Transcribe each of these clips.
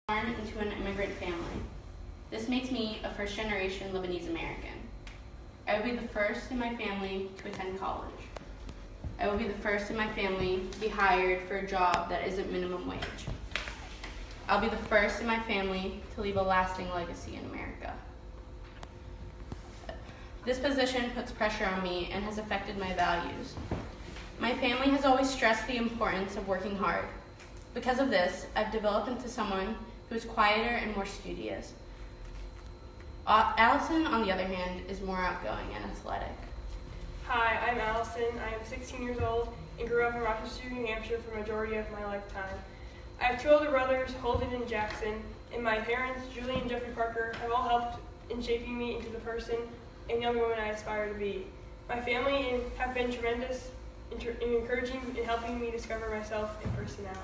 Born into an immigrant family. This makes me a first-generation Lebanese American. I will be the first in my family to attend college. I will be the first in my family to be hired for a job that isn't minimum wage. I'll be the first in my family to leave a lasting legacy in America. This position puts pressure on me and has affected my values. My family has always stressed the importance of working hard. Because of this, I've developed into someone who is quieter and more studious. Allison, on the other hand, is more outgoing and athletic. Hi, I'm Allison. I am 16 years old and grew up in Rochester, New Hampshire for the majority of my lifetime. I have two older brothers, Holden and Jackson, and my parents, Julie and Jeffrey Parker, have all helped in shaping me into the person and young woman I aspire to be. My family have been tremendous in encouraging and helping me discover myself and personality.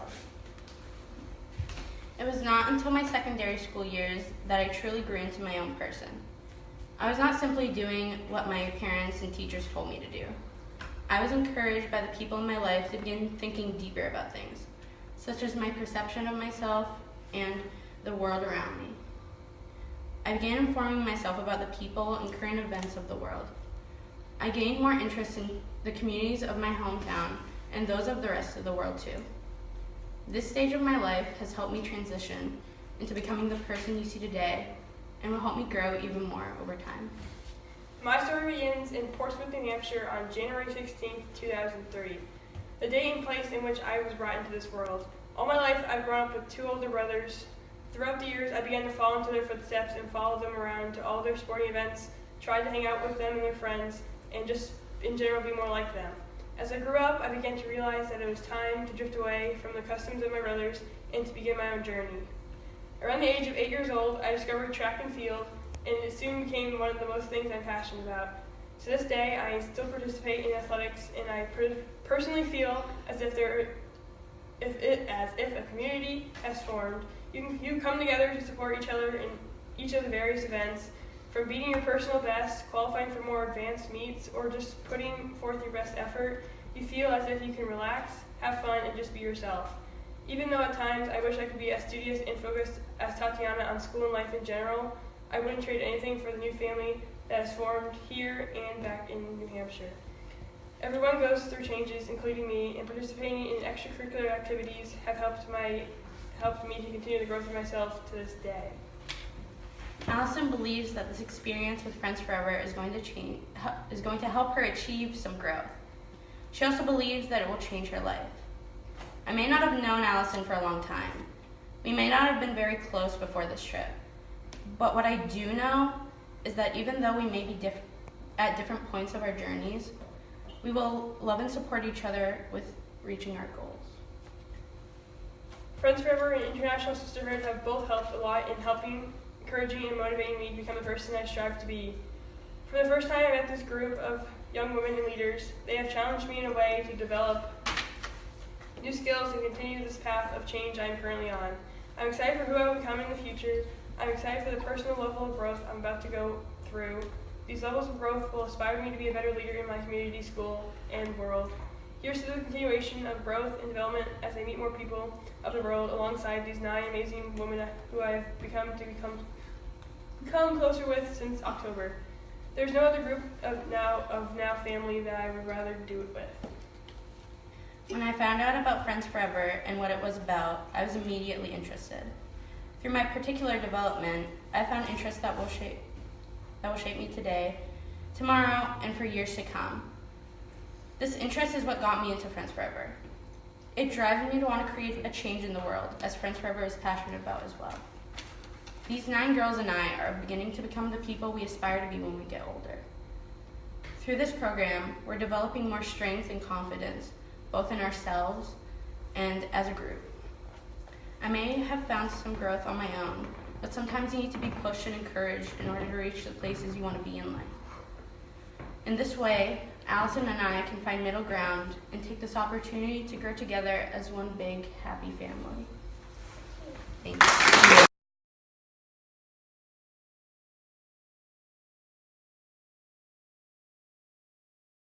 It was not until my secondary school years that I truly grew into my own person. I was not simply doing what my parents and teachers told me to do. I was encouraged by the people in my life to begin thinking deeper about things, such as my perception of myself and the world around me. I began informing myself about the people and current events of the world. I gained more interest in the communities of my hometown and those of the rest of the world too. This stage of my life has helped me transition into becoming the person you see today and will help me grow even more over time. My story begins in Portsmouth, New Hampshire on January 16, 2003, the day and place in which I was brought into this world. All my life, I've grown up with two older brothers. Throughout the years, I began to fall into their footsteps and follow them around to all their sporting events, tried to hang out with them and their friends, and just in general be more like them. As I grew up, I began to realize that it was time to drift away from the customs of my brothers and to begin my own journey. Around the age of 8 years old, I discovered track and field, and it soon became one of the most things I'm passionate about. To this day, I still participate in athletics, and I personally feel as if a community has formed. You come together to support each other in each of the various events, from beating your personal best, qualifying for more advanced meets, or just putting forth your best effort. You feel as if you can relax, have fun, and just be yourself. Even though at times I wish I could be as studious and focused as Tatiana on school and life in general, I wouldn't trade anything for the new family that has formed here and back in New Hampshire. Everyone goes through changes, including me, and participating in extracurricular activities have helped me to continue the growth of myself to this day. Allison believes that this experience with Friends Forever is going to help her achieve some growth. She also believes that it will change her life. I may not have known Allison for a long time. We may not have been very close before this trip. But what I do know is that even though we may be at different points of our journeys, we will love and support each other with reaching our goals. Friends Forever and International Sisterhood have both helped a lot in encouraging and motivating me to become the person I strive to be. For the first time I met this group of young women and leaders, they have challenged me in a way to develop new skills and continue this path of change I am currently on. I'm excited for who I will become in the future. I'm excited for the personal level of growth I'm about to go through. These levels of growth will inspire me to be a better leader in my community, school, and world. Here's to the continuation of growth and development as I meet more people of the world alongside these 9 amazing women who I have become closer with since October. There's no other group of now family that I would rather do it with. When I found out about Friends Forever and what it was about, I was immediately interested. Through my particular development, I found interests that will shape me today, tomorrow, and for years to come. This interest is what got me into Friends Forever. It drives me to want to create a change in the world, as Friends Forever is passionate about as well. These 9 girls and I are beginning to become the people we aspire to be when we get older. Through this program, we're developing more strength and confidence, both in ourselves and as a group. I may have found some growth on my own, but sometimes you need to be pushed and encouraged in order to reach the places you want to be in life. In this way, Allison and I can find middle ground and take this opportunity to grow together as one big, happy family. Thank you.